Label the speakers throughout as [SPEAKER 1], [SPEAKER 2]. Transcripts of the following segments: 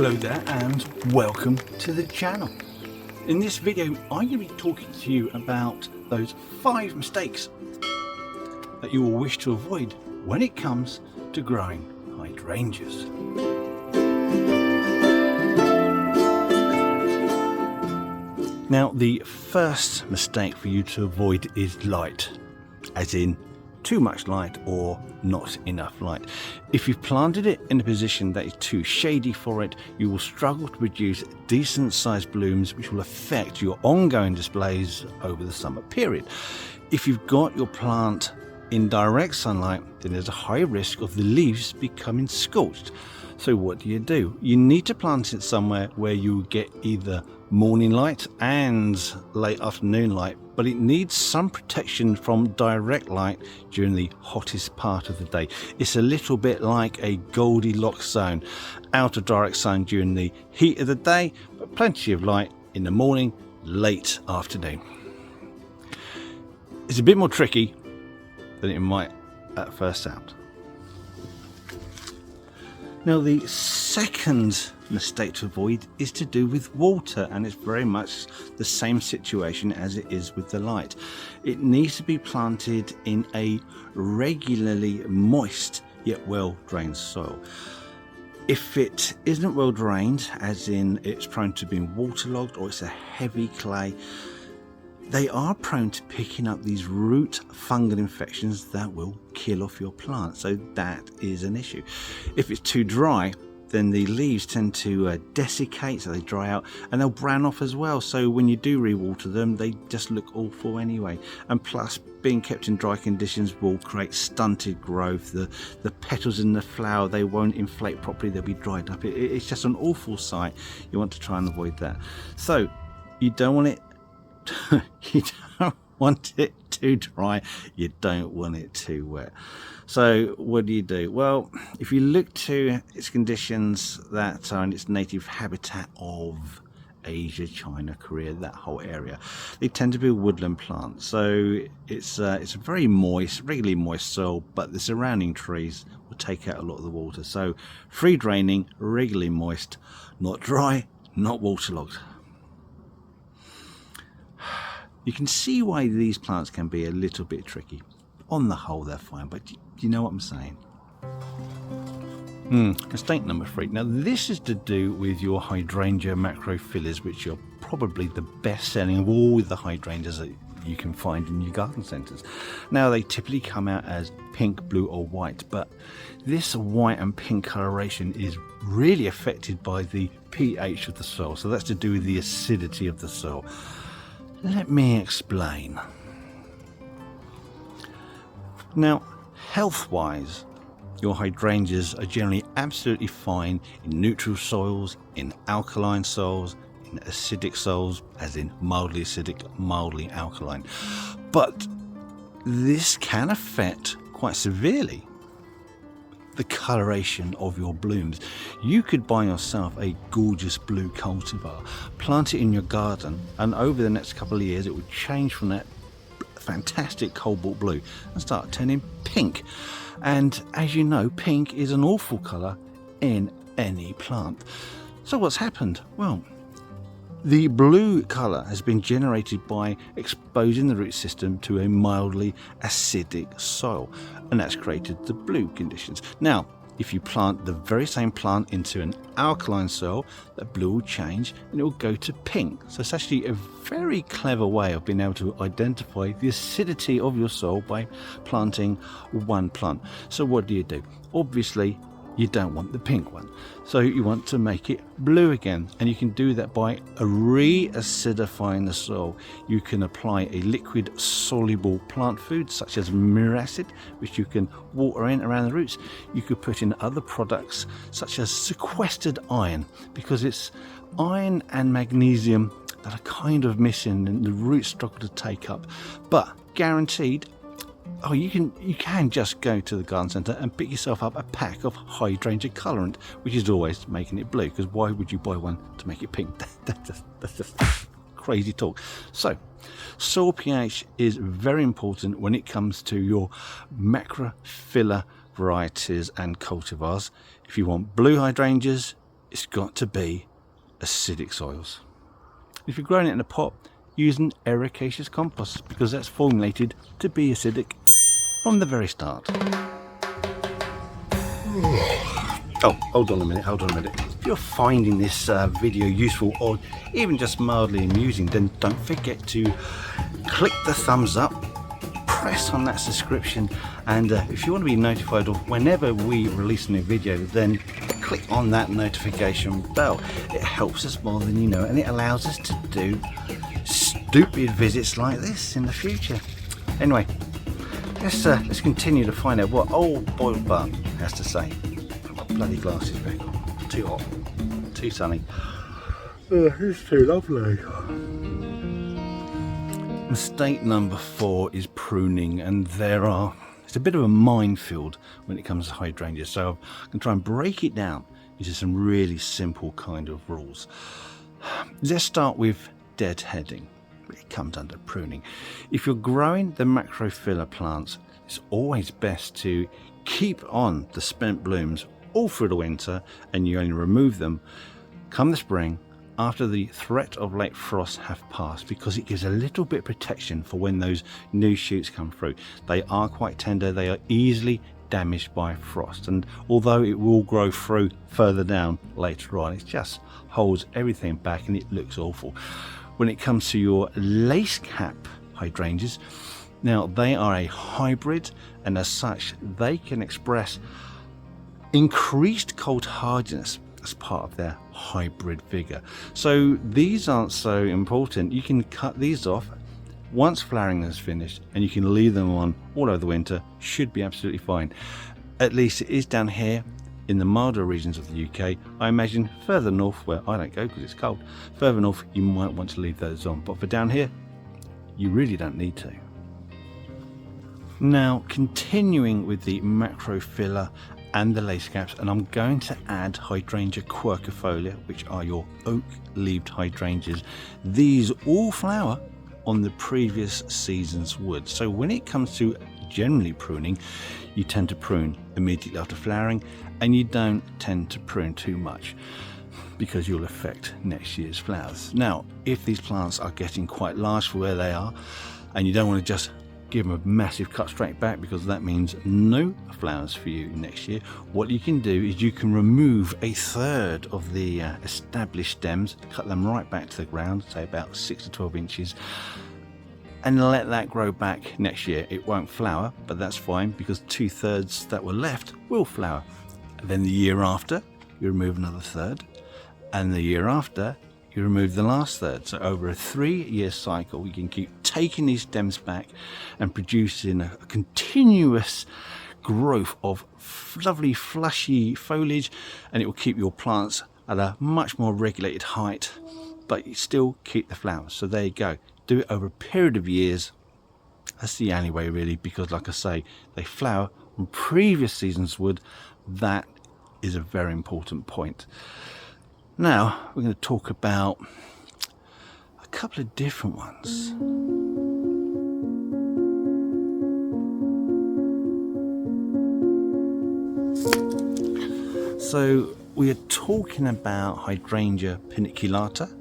[SPEAKER 1] Hello there and welcome to the channel. In this video I'm going to be talking to you about those 5 mistakes that you will wish to avoid when it comes to growing hydrangeas. Now the first mistake for you to avoid is light, as in too much light or not enough light. If you've planted it in a position that is too shady for it, you will struggle to produce decent sized blooms, which will affect your ongoing displays over the summer period. If you've got your plant in direct sunlight, then there's a high risk of the leaves becoming scorched. So what do? You need to plant it somewhere where you get either morning light and late afternoon light, but it needs some protection from direct light during the hottest part of the day. It's a little bit like a Goldilocks zone, out of direct sun during the heat of the day, but plenty of light in the morning, late afternoon. It's a bit more tricky than it might at first sound. Now the second mistake to avoid is to do with water, and it's very much the same situation as it is with the light. It needs to be planted in a regularly moist yet well drained soil. If it isn't well drained, as in it's prone to being waterlogged or it's a heavy clay, they are prone to picking up these root fungal infections that will kill off your plant. So that is an issue. If it's too dry, then the leaves tend to desiccate, so they dry out and they'll brown off as well. So when you do rewater them, they just look awful anyway. And plus, being kept in dry conditions will create stunted growth. The petals in the flower, they won't inflate properly, they'll be dried up. It's just an awful sight. You want to try and avoid that. So you don't want it you don't want it too dry, you don't want it too wet. So what do? Well, if you look to its conditions that are in its native habitat of Asia, China, Korea, that whole area, they tend to be woodland plants. So it's a very moist, regularly moist soil, but the surrounding trees will take out a lot of the water. So free draining, regularly moist, not dry, not waterlogged. You can see why these plants can be a little bit tricky. On the whole, they're fine, but you know what I'm saying? Mistake number 3. Now, this is to do with your Hydrangea Macrophyllas, which are probably the best selling of all the hydrangeas that you can find in your garden centres. Now, they typically come out as pink, blue or white, but this white and pink coloration is really affected by the pH of the soil. So that's to do with the acidity of the soil. Let me explain. Now, health-wise, your hydrangeas are generally absolutely fine in neutral soils, in alkaline soils, in acidic soils, as in mildly acidic, mildly alkaline. But this can affect quite severely the coloration of your blooms. You could buy yourself a gorgeous blue cultivar, plant it in your garden, and over the next couple of years it would change from that fantastic cobalt blue and start turning pink. And as you know, pink is an awful colour in any plant. So what's happened? Well, the blue colour has been generated by exposing the root system to a mildly acidic soil, and that's created the blue conditions. Now, if you plant the very same plant into an alkaline soil, that blue will change and it will go to pink. So it's actually a very clever way of being able to identify the acidity of your soil by planting one plant. So what do? Obviously, you don't want the pink one, so you want to make it blue again, and you can do that by re-acidifying the soil. You can apply a liquid soluble plant food such as mineral acid, which you can water in around the roots. You could put in other products such as sequestered iron, because it's iron and magnesium that are kind of missing and the roots struggle to take up. But guaranteed, you can just go to the garden centre and pick yourself up a pack of hydrangea colorant, which is always making it blue, because why would you buy one to make it pink? That's just crazy talk. So soil pH is very important when it comes to your Macrophylla varieties and cultivars. If you want blue hydrangeas, it's got to be acidic soils. If you're growing it in a pot, use an ericaceous compost because that's formulated to be acidic from the very start. Oh, hold on a minute. If you're finding this video useful or even just mildly amusing, then don't forget to click the thumbs up, press on that subscription, and if you want to be notified of whenever we release a new video, then click on that notification bell. It helps us more than you know, and it allows us to do stupid visits like this in the future. Anyway, let's continue to find out what old boiled bark has to say. Put my bloody glasses back on. Too hot, too sunny. It's too lovely. Mistake number 4 is pruning, and it's a bit of a minefield when it comes to hydrangeas, so I'm going to try and break it down into some really simple kind of rules. Let's start with deadheading. It comes under pruning. If you're growing the Macrophylla plants, it's always best to keep on the spent blooms all through the winter, and you only remove them come the spring after the threat of late frosts have passed, because it gives a little bit of protection for when those new shoots come through. They are quite tender, they are easily damaged by frost, and although it will grow through further down later on, it just holds everything back and it looks awful. When it comes to your lace cap hydrangeas, now they are a hybrid, and as such they can express increased cold hardiness as part of their hybrid vigor. So these aren't so important. You can cut these off once flowering is finished, and you can leave them on all over the winter. Should be absolutely fine. At least it is down here in the milder regions of the UK. I imagine further north, where I don't go because it's cold, further north you might want to leave those on, but for down here you really don't need to. Now, continuing with the Macrophylla and the lace caps, and I'm going to add Hydrangea quercifolia, which are your oak-leaved hydrangeas. These all flower on the previous season's wood. So when it comes to generally pruning, you tend to prune immediately after flowering, and you don't tend to prune too much because you'll affect next year's flowers. Now, if these plants are getting quite large for where they are, and you don't want to just give them a massive cut straight back, because that means no flowers for you next year, what you can do is you can remove a third of the established stems, cut them right back to the ground, say about 6 to 12 inches, and let that grow back next year. It won't flower, but that's fine, because 2/3 that were left will flower. And then the year after you remove another third, and the year after you remove the last third. So over a 3-year cycle, you can keep taking these stems back and producing a continuous growth of lovely flushy foliage, and it will keep your plants at a much more regulated height, but you still keep the flowers. So there you go. Do it over a period of years. That's the only way really, because like I say, they flower on previous season's wood. That is a very important point. Now we're going to talk about a couple of different ones. So we are talking about Hydrangea Paniculata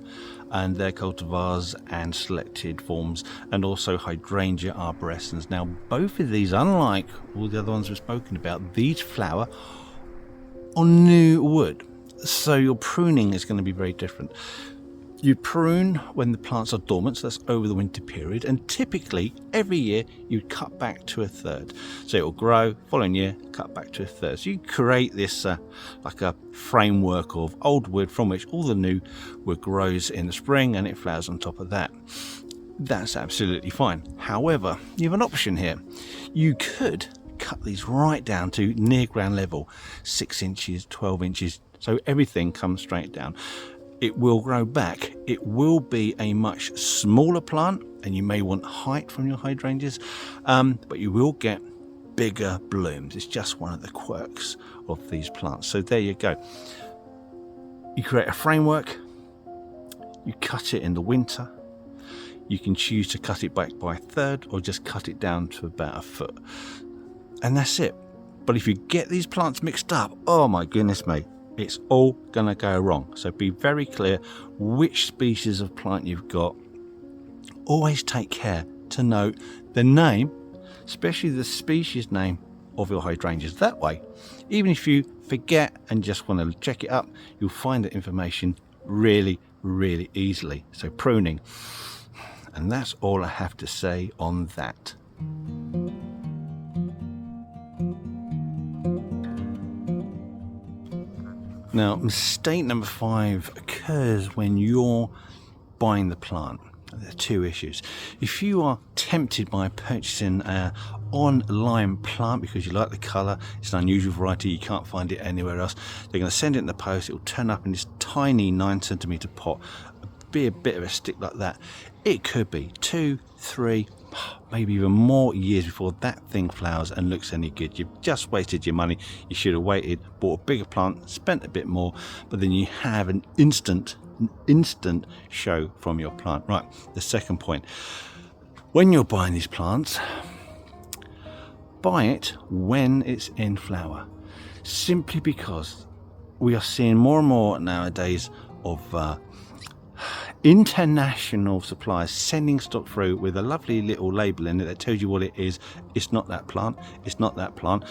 [SPEAKER 1] and their cultivars and selected forms, and also Hydrangea Arborescens. Now both of these, unlike all the other ones we've spoken about, these flower on new wood. So your pruning is going to be very different. You prune when the plants are dormant, so that's over the winter period, and typically every year you cut back to a third. So it will grow, following year cut back to a third. So you create this like a framework of old wood from which all the new wood grows in the spring, and it flowers on top of that. That's absolutely fine. However, you have an option here. You could cut these right down to near ground level, 6 inches, 12 inches, so everything comes straight down. It will grow back. It will be a much smaller plant, and you may want height from your hydrangeas, but you will get bigger blooms. It's just one of the quirks of these plants. So there you go. You create a framework, you cut it in the winter. You can choose to cut it back by a third, or just cut it down to about 1 foot. And that's it. But if you get these plants mixed up, oh my goodness me, It's all going to go wrong. So be very clear which species of plant you've got. Always take care to note the name, especially the species name of your hydrangeas. That way, even if you forget and just want to check it up, you'll find the information really easily. So pruning, and that's all I have to say on that. Now, mistake number 5 occurs when you're buying the plant. There are 2 issues. If you are tempted by purchasing an online plant because you like the colour, it's an unusual variety, you can't find it anywhere else, they're going to send it in the post, it will turn up in this tiny 9cm pot, be a bit of a stick like that. It could be 2, 3, maybe even more years before that thing flowers and looks any good. You've just wasted your money. You should have waited, bought a bigger plant, spent a bit more, but then you have an instant show from your plant. Right, the second point, when you're buying these plants, buy it when it's in flower, simply because we are seeing more and more nowadays of international suppliers sending stock through with a lovely little label in it that tells you what it is. It's not that plant, it's not that plant.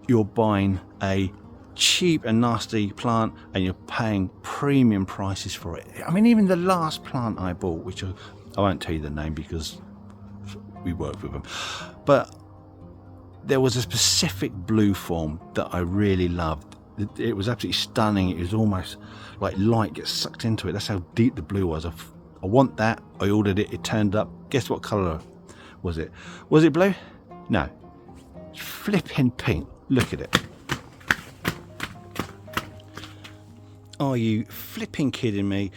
[SPEAKER 1] You're buying a cheap and nasty plant and you're paying premium prices for it. I mean, even the last plant I bought, which I won't tell you the name because we work with them, but there was a specific blue form that I really loved. It was absolutely stunning. It was almost like light gets sucked into it. That's how deep the blue was. I want that. I ordered it. It turned up. Guess what colour was it? Was it blue? No. Flipping pink. Look at it. Are you flipping kidding me?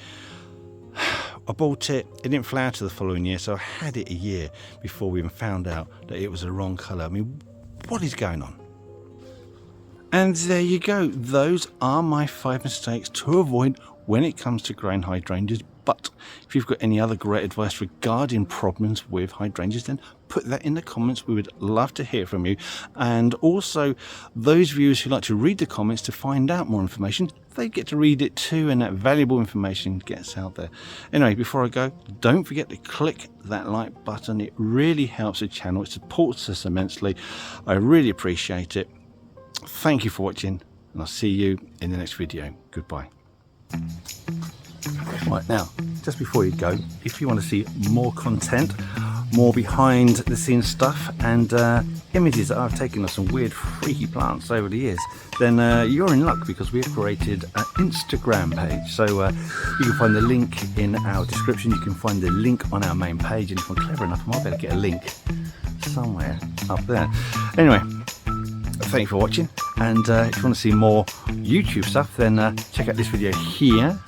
[SPEAKER 1] I bought it. It didn't flower till the following year, so I had it a year before we even found out that it was the wrong colour. I mean, what is going on? And there you go. Those are my 5 mistakes to avoid when it comes to growing hydrangeas. But if you've got any other great advice regarding problems with hydrangeas, then put that in the comments. We would love to hear from you. And also, those viewers who like to read the comments to find out more information, they get to read it too, and that valuable information gets out there. Anyway, before I go, don't forget to click that like button. It really helps the channel. It supports us immensely. I really appreciate it. Thank you for watching, and I'll see you in the next video. Goodbye. Right, now, just before you go, if you want to see more content, more behind the scenes stuff, and images that I've taken of some weird freaky plants over the years, then you're in luck, because we have created an Instagram page. So you can find the link in our description. You can find the link on our main page, and if I'm clever enough, I might be able to get a link somewhere up there. Anyway, thank you for watching, and if you want to see more YouTube stuff, then check out this video here.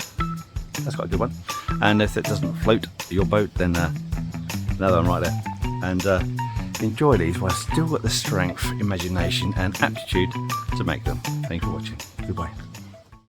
[SPEAKER 1] That's quite a good one. And if it doesn't float your boat, then another one right there. And enjoy these while I've still got the strength, imagination and aptitude to make them. Thank you for watching. Goodbye.